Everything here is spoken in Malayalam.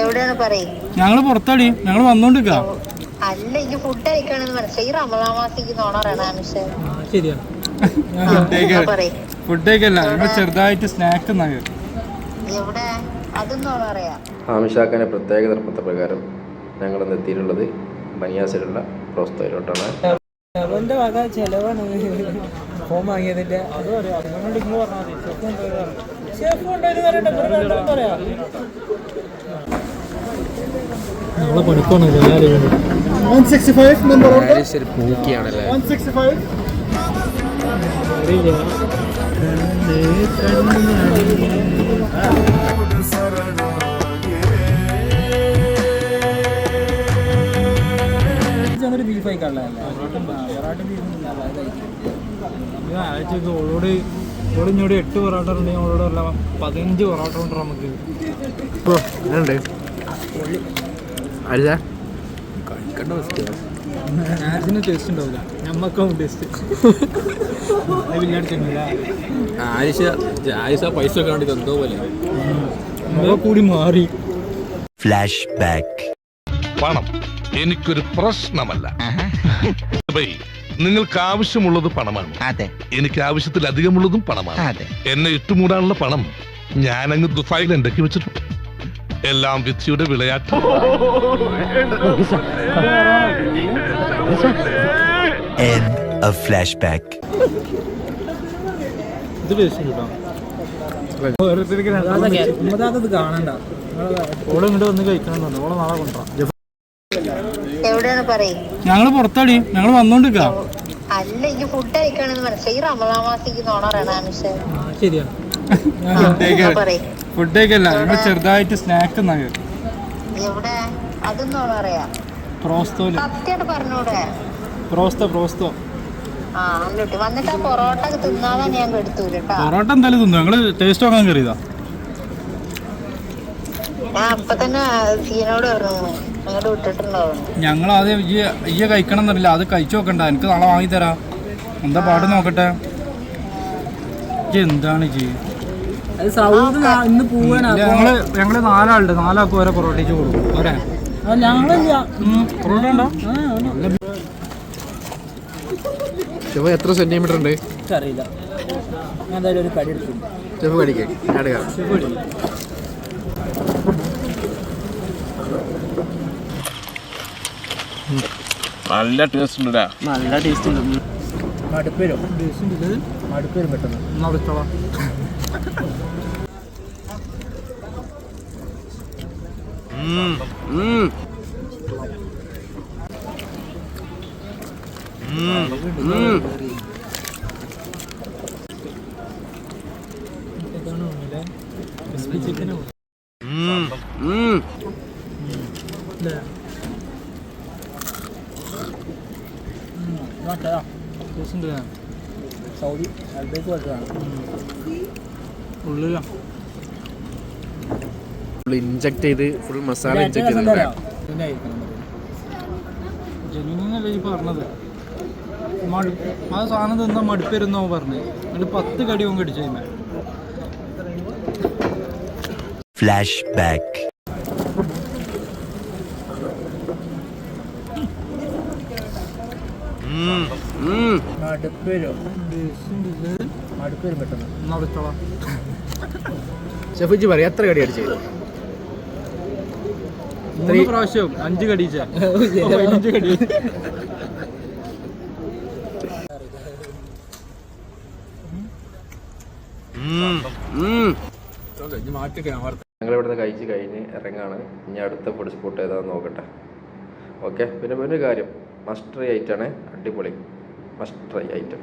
എവിടെയാണ് പറയും? ഞങ്ങള് പുറത്താടി, ഞങ്ങള് വന്നോണ്ടിരിക്ക. അല്ല, ഈ ഫുഡ് കഴിക്കണെന്ന് മനസ്സിലായി. ഈ റമദാൻ മാസത്തേക്ക് നോണറാണ്. ശരിയാ, ഫുഡ് കഴിക്കല്ല, ചെറുതായിട്ട് സ്നാക്ക്. എവിടെ അതൊന്നും അറിയാം. ആമിഷാക്കാൻ്റെ പ്രത്യേക നിർബന്ധപ്രകാരം ഞങ്ങൾ എത്തിയിട്ടുള്ളത് ബനിയാസിലുള്ള പ്രോസ്തയിലോട്ടാണ്. അവന്റെ വക ചെലവാണ് ഫോം വാങ്ങിയതിന്റെ. നമ്മളെ പഠിപ്പാണല്ലോ എല്ലാവരും. 165 നമ്പർ പൂക്കിയാണല്ലേ. 165 ബീഫായി ആഴ്ചക്ക് ഓളോട് ഓളിഞ്ഞോട് 8 പൊറോട്ട ഉണ്ടെങ്കിൽ ഓളോട് അല്ല 15 പൊറോട്ട ഉണ്ട് നമുക്ക്. ആദ്യത്തിന് ടേസ്റ്റ് ഉണ്ടാവില്ല, ഞമ്മക്കാവും ടേസ്റ്റ്. പൈസ ഒക്കെ എന്തോ പോലെ കൂടി മാറി. Flash back. പണം എനിക്കൊരു പ്രശ്നമല്ല. നിങ്ങൾക്ക് ആവശ്യമുള്ളത് പണമാണ്, എനിക്ക് ആവശ്യത്തിലധികമുള്ളതും പണമാണ്. എന്നെ ഇട്ടുമൂടാനുള്ള പണം ഞാനങ്ങ് ദുഫായിൽ ഉണ്ടാക്കി വെച്ചിട്ടുണ്ട്. എല്ലാം വിധിയുടെ വിളയാട്ടം. End of flashback. ഓളിങ്ങോട്ട് വന്ന് കഴിക്കണം. ഓളെ നാളെ കൊണ്ടുവരാം. എവിടെയാണ് പറയും? ഞങ്ങള് പുറത്താടി, ഞങ്ങള് വന്നോണ്ടിരിക്ക. അല്ല, ഈ ഫുഡ് കഴിക്കണെന്ന് മനസ്സിലായി. ഈ റമദാൻ മാസത്തേക്ക് നോണറാണ്. ശരിയാ, ഫുഡ് കഴിക്കല്ല, ചെറുതായിട്ട് സ്നാക്ക്. എവിടെ അതൊന്നും അറിയാം. പ്രോസ്തോല്. സത്യമായിട്ട് പറഞ്ഞൂടെ? പ്രോസ്തോ. വന്നിട്ട് ആ പൊറോട്ട തിന്നാതെ ഞാൻ എടുത്തൂല. പൊറോട്ട എന്തായാലും തിന്നു. ഞങ്ങള് ടേസ്റ്റ് നോക്കാൻ കയറിയതാ. ഞാൻ അപ്പൊ തന്നെ സീനോട് പറഞ്ഞു അങ്ങോട്ട് വിട്ടിട്ടുണ്ടാവും. ഞങ്ങൾ ആദ്യം ഈ കഴിക്കണം എന്നറിയില്ല, അത് കഴിച്ചു നോക്കണ്ട, എനിക്ക് നാളെ വാങ്ങിത്തരാം. എന്താ പാട് നോക്കട്ടെ. എന്താണ് ഞങ്ങള് 4 ആളുണ്ട്, 4 ആൾക്ക് വരെ പൊറോട്ടയ്ക്ക് കൊടുക്കും. പോരെ? പൊറോട്ട ഉണ്ടോ? എത്ര സെന്റിമീറ്റർ ഉണ്ട് അറിയില്ല. ഞാൻ എന്തായാലും ഒരു കടി എടുക്കും. നല്ല ടേസ്റ്റ് ഉണ്ട്. നല്ല ടേസ്റ്റ് ഉണ്ട്. മടുപ്പേരും പെട്ടെന്ന് നടത്തോളാം. സൗദി അൽബേക്ക് പോയതാണ്. ഇൻജക്ട് ചെയ്ത് ഫുൾ മസാല ഇൻജക്ട് ചെയ്ത് ജനുവിനല്ലേ ഈ പറഞ്ഞത്. ആ സാധനം തിന്നാ മടുപ്പരുന്നോ പറഞ്ഞത്. എന്നിട്ട് 10 കടിയും കടിച്ചു. Flash back. മടുപ്പേരും പെട്ടെന്ന് നടത്തോളാം. ഷെഫിജി പറയാം, എത്ര കടി അടിച്ചു? 3 പ്രാവശ്യം 5 കടിച്ച. 5 കടി. ഞങ്ങൾ ഇവിടുന്ന് കഴിച്ച് കഴിഞ്ഞ് ഇറങ്ങാണ്. ഇനി അടുത്ത ഫുഡ് സ്പോട്ട് ഏതാണെന്ന് നോക്കട്ടെ. ഓക്കെ. പിന്നെ ഒരു കാര്യം, മസ്റ്റ് ട്രൈ ഐറ്റമാണ്. അടിപൊളി മസ്റ്റ് ട്രൈ ഐറ്റം.